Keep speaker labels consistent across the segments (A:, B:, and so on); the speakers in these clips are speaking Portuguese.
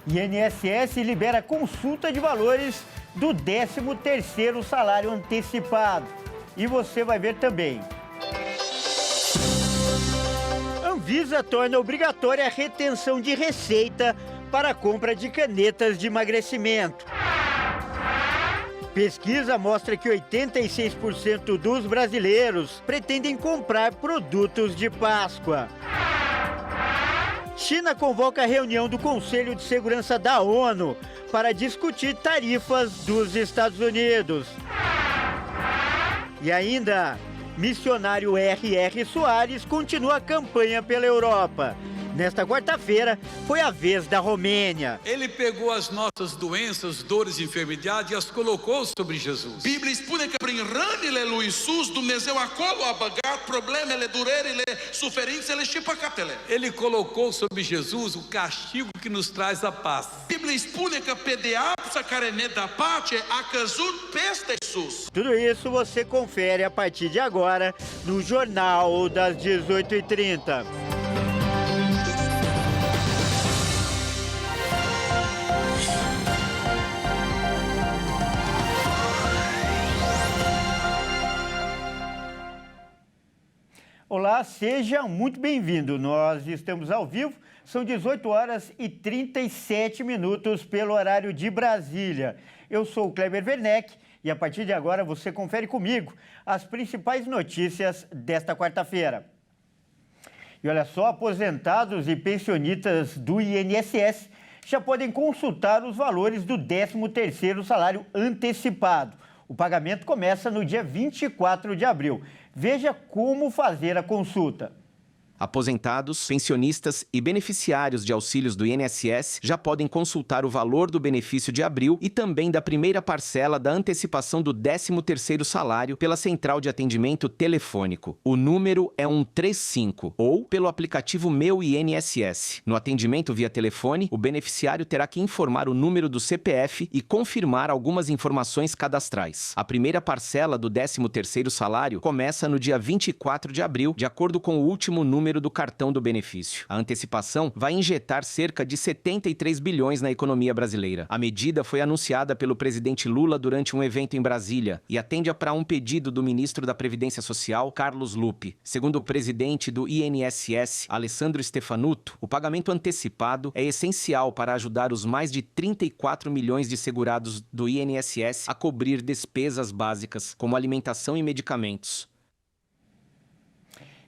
A: INSS libera consulta de valores do 13º salário antecipado. E você vai ver também. Anvisa torna obrigatória a retenção de receita para a compra de canetas de emagrecimento. Pesquisa mostra que 86% dos brasileiros pretendem comprar produtos de Páscoa. China convoca a reunião do Conselho de Segurança da ONU para discutir tarifas dos Estados Unidos. E ainda, missionário R.R. Soares continua a campanha pela Europa. Nesta quarta-feira, foi a vez da Romênia.
B: Ele pegou as nossas doenças, dores e enfermidades e as colocou sobre Jesus.
C: Biblia spune că prin rănile lui Iisus Dumnezeu acolo a băgat problemele, durerile, suferințele și păcatele.
B: Ele colocou sobre Jesus o castigo que nos traz a paz.
C: Biblia spune că pedeapsa care ne dă pace a căzut peste Iisus.
A: Tudo isso você confere a partir de agora no Jornal das 18h30. Olá, seja muito bem-vindo. Nós estamos ao vivo, são 18h37 pelo horário de Brasília. Eu sou o Kleber Werneck e a partir de agora você confere comigo as principais notícias desta quarta-feira. E olha só, aposentados e pensionistas do INSS já podem consultar os valores do 13º salário antecipado. O pagamento começa no dia 24 de abril. Veja como fazer a consulta.
D: Aposentados, pensionistas e beneficiários de auxílios do INSS já podem consultar o valor do benefício de abril e também da primeira parcela da antecipação do 13º salário pela Central de Atendimento Telefônico. O número é 135 ou pelo aplicativo Meu INSS. No atendimento via telefone, o beneficiário terá que informar o número do CPF e confirmar algumas informações cadastrais. A primeira parcela do 13º salário começa no dia 24 de abril, de acordo com o último número do cartão do benefício. A antecipação vai injetar cerca de 73 bilhões na economia brasileira. A medida foi anunciada pelo presidente Lula durante um evento em Brasília e atende para um pedido do ministro da Previdência Social, Carlos Lupe. Segundo o presidente do INSS, Alessandro Stefanuto, o pagamento antecipado é essencial para ajudar os mais de 34 milhões de segurados do INSS a cobrir despesas básicas, como alimentação e medicamentos.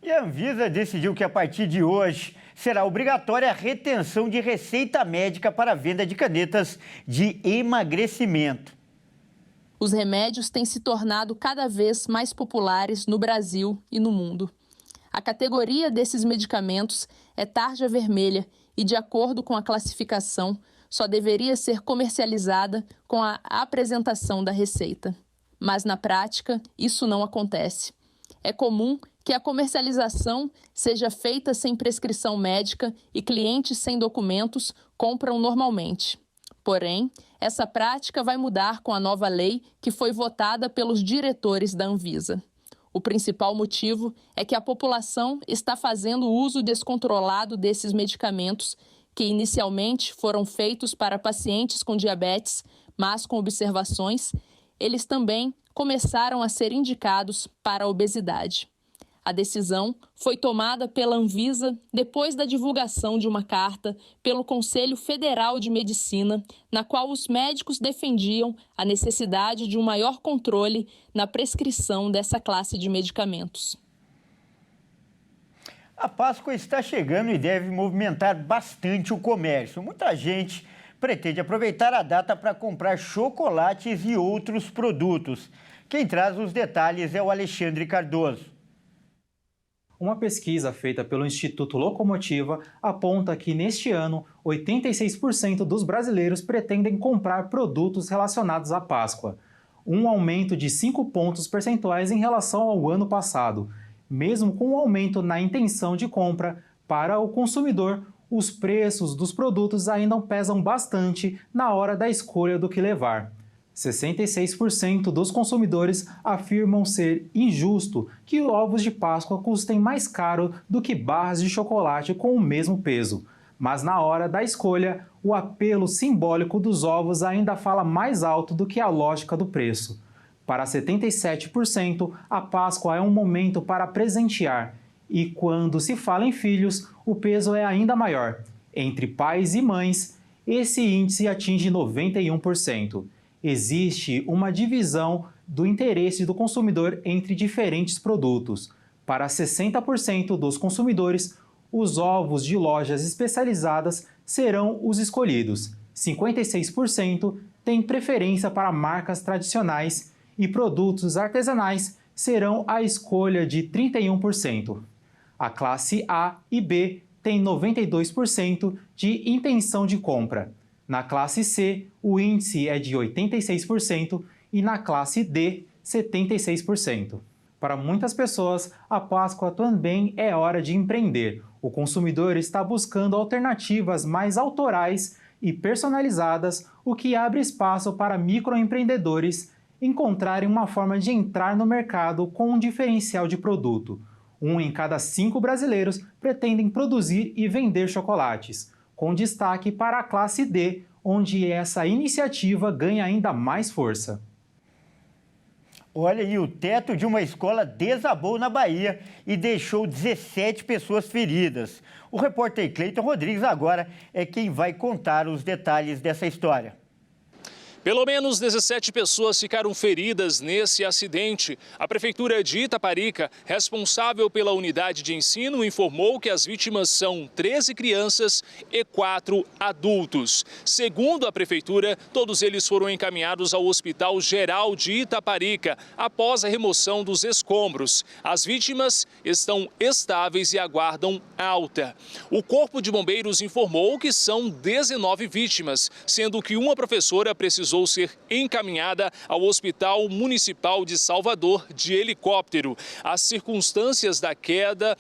A: E a Anvisa decidiu que a partir de hoje será obrigatória a retenção de receita médica para a venda de canetas de emagrecimento.
E: Os remédios têm se tornado cada vez mais populares no Brasil e no mundo. A categoria desses medicamentos é tarja vermelha e, de acordo com a classificação, só deveria ser comercializada com a apresentação da receita. Mas, na prática, isso não acontece. É comum que a comercialização seja feita sem prescrição médica e clientes sem documentos compram normalmente. Porém, essa prática vai mudar com a nova lei que foi votada pelos diretores da Anvisa. O principal motivo é que a população está fazendo uso descontrolado desses medicamentos que inicialmente foram feitos para pacientes com diabetes, mas com observações, eles também começaram a ser indicados para a obesidade. A decisão foi tomada pela Anvisa depois da divulgação de uma carta pelo Conselho Federal de Medicina, na qual os médicos defendiam a necessidade de um maior controle na prescrição dessa classe de medicamentos.
A: A Páscoa está chegando e deve movimentar bastante o comércio. Muita gente pretende aproveitar a data para comprar chocolates e outros produtos. Quem traz os detalhes é o Alexandre Cardoso.
F: Uma pesquisa feita pelo Instituto Locomotiva aponta que, neste ano, 86% dos brasileiros pretendem comprar produtos relacionados à Páscoa, um aumento de 5 pontos percentuais em relação ao ano passado. Mesmo com o aumento na intenção de compra, para o consumidor, os preços dos produtos ainda pesam bastante na hora da escolha do que levar. 66% dos consumidores afirmam ser injusto que ovos de Páscoa custem mais caro do que barras de chocolate com o mesmo peso. Mas na hora da escolha, o apelo simbólico dos ovos ainda fala mais alto do que a lógica do preço. Para 77%, a Páscoa é um momento para presentear. E quando se fala em filhos, o peso é ainda maior. Entre pais e mães, esse índice atinge 91%. Existe uma divisão do interesse do consumidor entre diferentes produtos. Para 60% dos consumidores, os ovos de lojas especializadas serão os escolhidos. 56% têm preferência para marcas tradicionais e produtos artesanais serão a escolha de 31%. A classe A e B tem 92% de intenção de compra. Na classe C, o índice é de 86% e na classe D, 76%. Para muitas pessoas, a Páscoa também é hora de empreender. O consumidor está buscando alternativas mais autorais e personalizadas, o que abre espaço para microempreendedores encontrarem uma forma de entrar no mercado com um diferencial de produto. 1 em cada 5 brasileiros pretendem produzir e vender chocolates, com destaque para a classe D, onde essa iniciativa ganha ainda mais força.
A: Olha, e o teto de uma escola desabou na Bahia e deixou 17 pessoas feridas. O repórter Cleiton Rodrigues agora é quem vai contar os detalhes dessa história.
G: Pelo menos 17 pessoas ficaram feridas nesse acidente. A Prefeitura de Itaparica, responsável pela unidade de ensino, informou que as vítimas são 13 crianças e 4 adultos. Segundo a Prefeitura, todos eles foram encaminhados ao Hospital Geral de Itaparica após a remoção dos escombros. As vítimas estão estáveis e aguardam alta. O Corpo de Bombeiros informou que são 19 vítimas, sendo que uma professora precisou ser encaminhada ao Hospital Municipal de Salvador de helicóptero. As circunstâncias da queda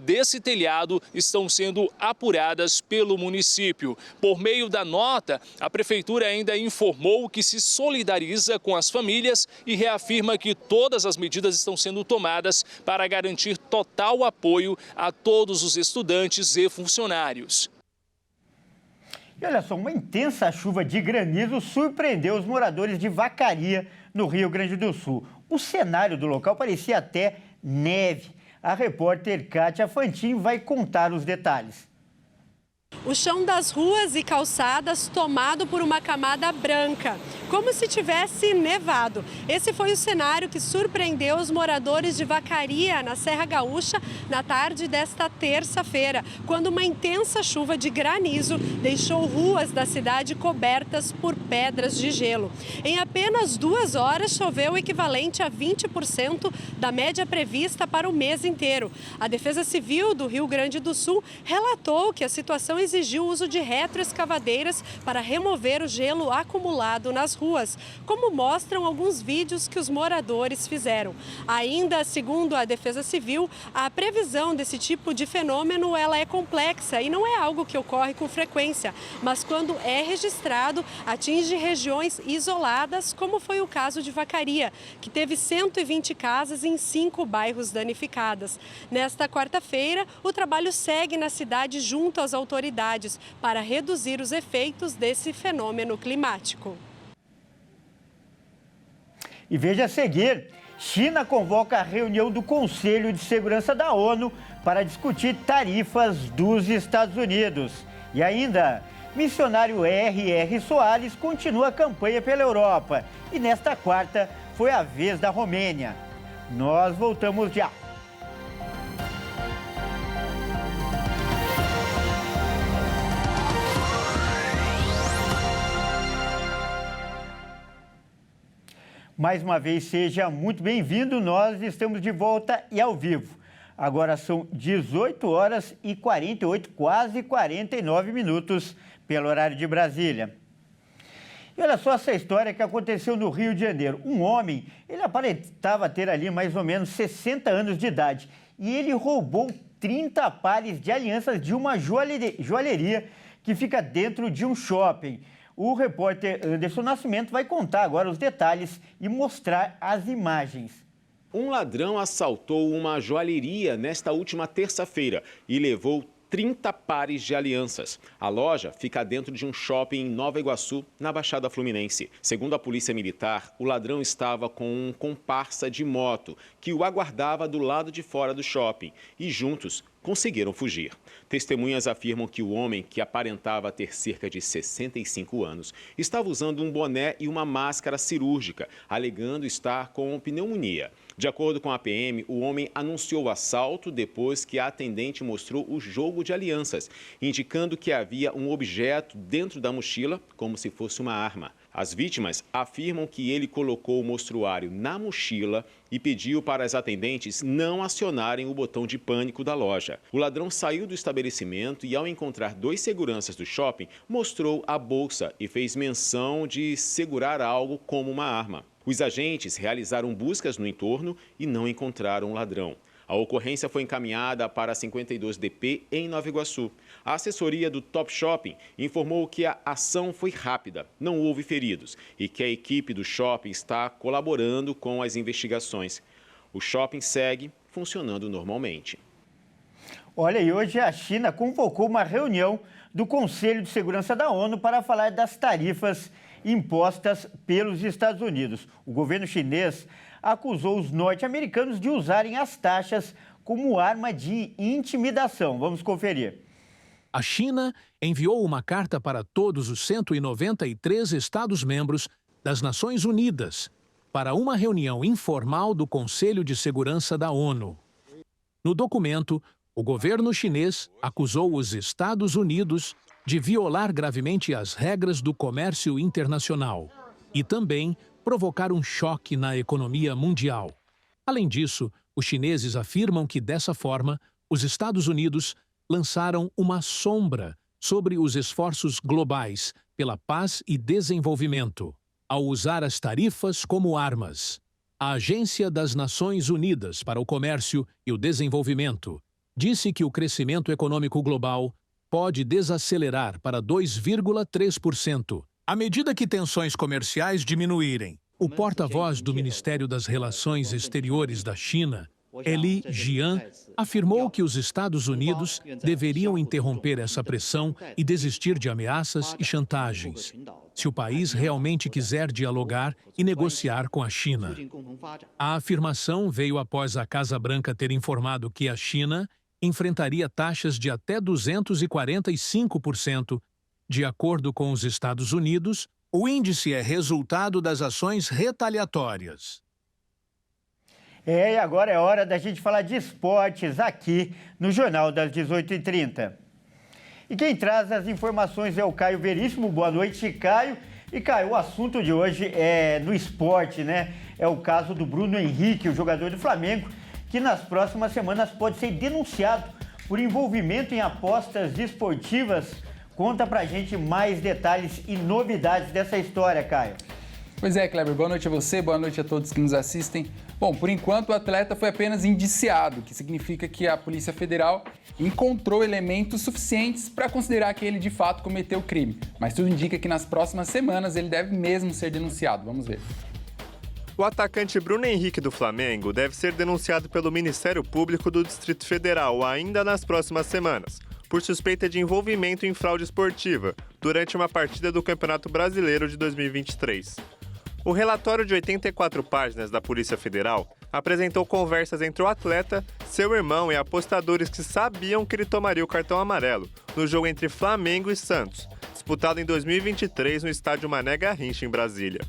G: desse telhado estão sendo apuradas pelo município. Por meio da nota, a Prefeitura ainda informou que se solidariza com as famílias e reafirma que todas as medidas estão sendo tomadas para garantir total apoio a todos os estudantes e funcionários.
A: E olha só, uma intensa chuva de granizo surpreendeu os moradores de Vacaria, no Rio Grande do Sul. O cenário do local parecia até neve. A repórter Kátia Fantin vai contar os detalhes.
H: O chão das ruas e calçadas tomado por uma camada branca, como se tivesse nevado. Esse foi o cenário que surpreendeu os moradores de Vacaria, na Serra Gaúcha, na tarde desta terça-feira, quando uma intensa chuva de granizo deixou ruas da cidade cobertas por pedras de gelo. Em apenas 2 horas, choveu o equivalente a 20% da média prevista para o mês inteiro. A Defesa Civil do Rio Grande do Sul relatou que a situação exigiu o uso de retroescavadeiras para remover o gelo acumulado nas ruas, como mostram alguns vídeos que os moradores fizeram. Ainda, segundo a Defesa Civil, a previsão desse tipo de fenômeno ela é complexa e não é algo que ocorre com frequência, mas quando é registrado, atinge regiões isoladas, como foi o caso de Vacaria, que teve 120 casas em 5 bairros danificadas. Nesta quarta-feira, o trabalho segue na cidade junto às autoridades para reduzir os efeitos desse fenômeno climático.
A: E veja a seguir, China convoca a reunião do Conselho de Segurança da ONU para discutir tarifas dos Estados Unidos. E ainda, missionário R.R. Soares continua a campanha pela Europa. E nesta quarta foi a vez da Romênia. Nós voltamos já. Mais uma vez, seja muito bem-vindo. Nós estamos de volta e ao vivo. Agora são 18 horas e 48, quase 49 minutos, pelo horário de Brasília. E olha só essa história que aconteceu no Rio de Janeiro. Um homem, ele aparentava ter ali mais ou menos 60 anos de idade. E ele roubou 30 pares de alianças de uma joalheria que fica dentro de um shopping. O repórter Anderson Nascimento vai contar agora os detalhes e mostrar as imagens.
I: Um ladrão assaltou uma joalheria nesta última terça-feira e levou 30 pares de alianças. A loja fica dentro de um shopping em Nova Iguaçu, na Baixada Fluminense. Segundo a Polícia Militar, o ladrão estava com um comparsa de moto que o aguardava do lado de fora do shopping e juntos conseguiram fugir. Testemunhas afirmam que o homem, que aparentava ter cerca de 65 anos, estava usando um boné e uma máscara cirúrgica, alegando estar com pneumonia. De acordo com a PM, o homem anunciou o assalto depois que a atendente mostrou o jogo de alianças, indicando que havia um objeto dentro da mochila, como se fosse uma arma. As vítimas afirmam que ele colocou o mostruário na mochila e pediu para as atendentes não acionarem o botão de pânico da loja. O ladrão saiu do estabelecimento e, ao encontrar 2 seguranças do shopping, mostrou a bolsa e fez menção de segurar algo como uma arma. Os agentes realizaram buscas no entorno e não encontraram o ladrão. A ocorrência foi encaminhada para a 52DP em Nova Iguaçu. A assessoria do Top Shopping informou que a ação foi rápida, não houve feridos e que a equipe do shopping está colaborando com as investigações. O shopping segue funcionando normalmente.
A: Olha, e hoje a China convocou uma reunião do Conselho de Segurança da ONU para falar das tarifas impostas pelos Estados Unidos. O governo chinês acusou os norte-americanos de usarem as taxas como arma de intimidação. Vamos conferir.
J: A China enviou uma carta para todos os 193 Estados-membros das Nações Unidas para uma reunião informal do Conselho de Segurança da ONU. No documento, o governo chinês acusou os Estados Unidos de violar gravemente as regras do comércio internacional e também provocar um choque na economia mundial. Além disso, os chineses afirmam que, dessa forma, os Estados Unidos lançaram uma sombra sobre os esforços globais pela paz e desenvolvimento, ao usar as tarifas como armas. A Agência das Nações Unidas para o Comércio e o Desenvolvimento disse que o crescimento econômico global pode desacelerar para 2,3%. À medida que tensões comerciais diminuírem. O porta-voz do Ministério das Relações Exteriores da China, Li Jian, afirmou que os Estados Unidos deveriam interromper essa pressão e desistir de ameaças e chantagens, se o país realmente quiser dialogar e negociar com a China. A afirmação veio após a Casa Branca ter informado que a China enfrentaria taxas de até 245%. De acordo com os Estados Unidos, o índice é resultado das ações retaliatórias.
A: E agora é hora da gente falar de esportes aqui no Jornal das 18h30. E quem traz as informações é o Caio Veríssimo. Boa noite, Caio. E, Caio, o assunto de hoje é no esporte, né? É o caso do Bruno Henrique, o jogador do Flamengo, que nas próximas semanas pode ser denunciado por envolvimento em apostas esportivas. Conta pra gente mais detalhes e novidades dessa história, Caio.
K: Pois é, Kleber, boa noite a você, boa noite a todos que nos assistem. Bom, por enquanto o atleta foi apenas indiciado, que significa que a Polícia Federal encontrou elementos suficientes para considerar que ele de fato cometeu o crime. Mas tudo indica que nas próximas semanas ele deve mesmo ser denunciado. Vamos ver.
L: O atacante Bruno Henrique do Flamengo deve ser denunciado pelo Ministério Público do Distrito Federal ainda nas próximas semanas, por suspeita de envolvimento em fraude esportiva durante uma partida do Campeonato Brasileiro de 2023. O relatório de 84 páginas da Polícia Federal apresentou conversas entre o atleta, seu irmão e apostadores que sabiam que ele tomaria o cartão amarelo no jogo entre Flamengo e Santos, disputado em 2023 no estádio Mané Garrincha, em Brasília.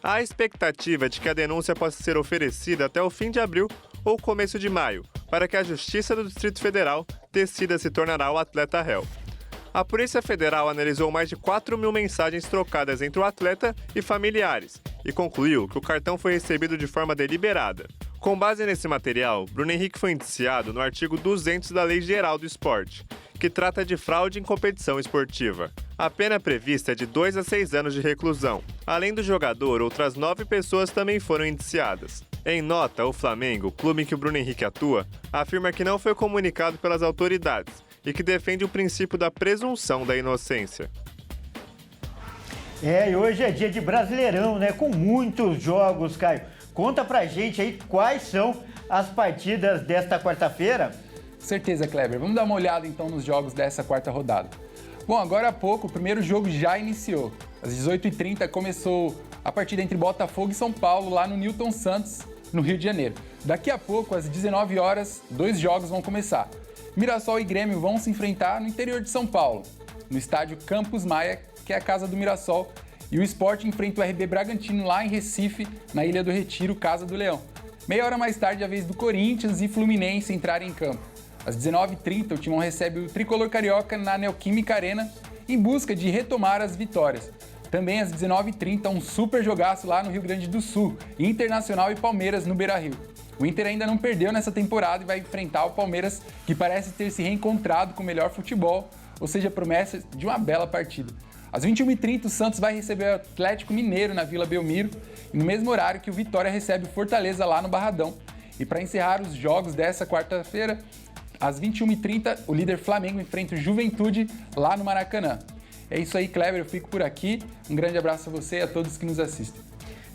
L: A expectativa é de que a denúncia possa ser oferecida até o fim de abril ou começo de maio, para que a Justiça do Distrito Federal decida se tornará o atleta réu. A Polícia Federal analisou mais de 4 mil mensagens trocadas entre o atleta e familiares e concluiu que o cartão foi recebido de forma deliberada. Com base nesse material, Bruno Henrique foi indiciado no artigo 200 da Lei Geral do Esporte, que trata de fraude em competição esportiva. A pena prevista é de 2 a 6 anos de reclusão. Além do jogador, outras 9 pessoas também foram indiciadas. Em nota, o Flamengo, clube em que o Bruno Henrique atua, afirma que não foi comunicado pelas autoridades e que defende o princípio da presunção da inocência.
A: E hoje é dia de Brasileirão, né? Com muitos jogos, Caio. Conta pra gente aí quais são as partidas desta quarta-feira.
K: Certeza, Kleber. Vamos dar uma olhada então nos jogos dessa quarta rodada. Bom, agora há pouco o primeiro jogo já iniciou. Às 18h30 começou a partida entre Botafogo e São Paulo lá no Newton Santos, no Rio de Janeiro. Daqui a pouco, às 19 horas, 2 jogos vão começar. Mirassol e Grêmio vão se enfrentar no interior de São Paulo, no estádio Campos Maia, que é a casa do Mirassol, e o Sport enfrenta o RB Bragantino lá em Recife, na Ilha do Retiro, casa do Leão. Meia hora mais tarde, a vez do Corinthians e Fluminense entrarem em campo. Às 19h30, o Timão recebe o Tricolor Carioca na Neoquímica Arena, em busca de retomar as vitórias. Também às 19h30, um super jogaço lá no Rio Grande do Sul, Internacional e Palmeiras no Beira-Rio. O Inter ainda não perdeu nessa temporada e vai enfrentar o Palmeiras, que parece ter se reencontrado com o melhor futebol, ou seja, promessa de uma bela partida. Às 21h30, o Santos vai receber o Atlético Mineiro na Vila Belmiro, e no mesmo horário que o Vitória recebe o Fortaleza lá no Barradão. E para encerrar os jogos dessa quarta-feira, às 21h30, o líder Flamengo enfrenta o Juventude lá no Maracanã. É isso aí, Kleber, eu fico por aqui. Um grande abraço a você e a todos que nos assistem.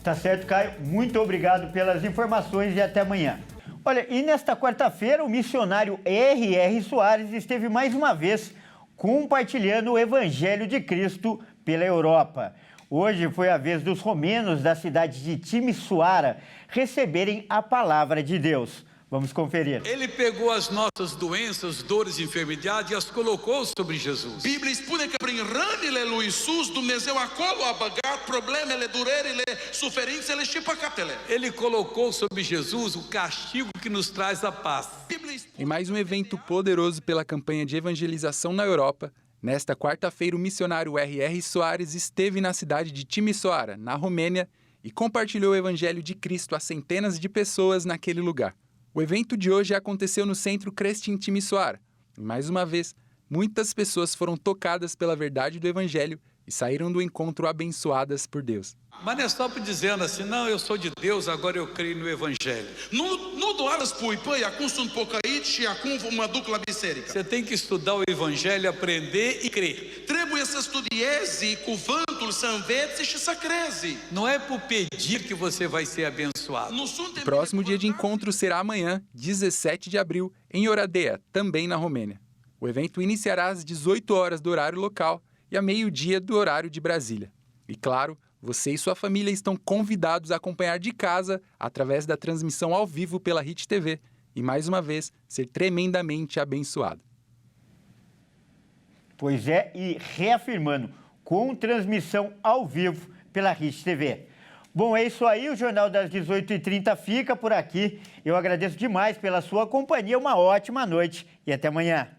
A: Tá certo, Caio. Muito obrigado pelas informações e até amanhã. Olha, e nesta quarta-feira, o missionário R.R. Soares esteve mais uma vez compartilhando o Evangelho de Cristo pela Europa. Hoje foi a vez dos romenos da cidade de Timisoara receberem a palavra de Deus. Vamos conferir.
B: Ele pegou as nossas doenças, dores e enfermidades e as colocou sobre Jesus.
C: Biblia spune că prin rănile lui Isus Dumnezeu acolo a băgat problemele, durerile, suferințele și păcatele.
B: Ele colocou sobre Jesus o castigo que nos traz a paz.
K: Em mais um evento poderoso pela campanha de evangelização na Europa, nesta quarta-feira o missionário R.R. Soares esteve na cidade de Timisoara, na Romênia, e compartilhou o Evangelho de Cristo a centenas de pessoas naquele lugar. O evento de hoje aconteceu no Centro Crestin Timisoara. E mais uma vez, muitas pessoas foram tocadas pela verdade do Evangelho e saíram do encontro abençoadas por Deus.
B: Mas não é só dizendo assim, não, eu sou de Deus, agora eu creio no Evangelho.
C: Nu doar spui, păi, acum sunt pocăit și acum mă duc la biserică.
B: Você tem que estudar o Evangelho, aprender e crer.
C: Trebuie să studiezi cuvântul, să înveți și să crezi.
B: Não é por pedir que você vai ser abençoado.
K: O próximo dia de encontro será amanhã, 17 de abril, em Oradea, também na Romênia. O evento iniciará às 18 horas do horário local e a meio-dia do horário de Brasília. E claro, você e sua família estão convidados a acompanhar de casa através da transmissão ao vivo pela Hit TV e, mais uma vez, ser tremendamente abençoado.
A: Pois é, e reafirmando, com transmissão ao vivo pela Hit TV. Bom, é isso aí, o Jornal das 18h30 fica por aqui. Eu agradeço demais pela sua companhia, uma ótima noite e até amanhã.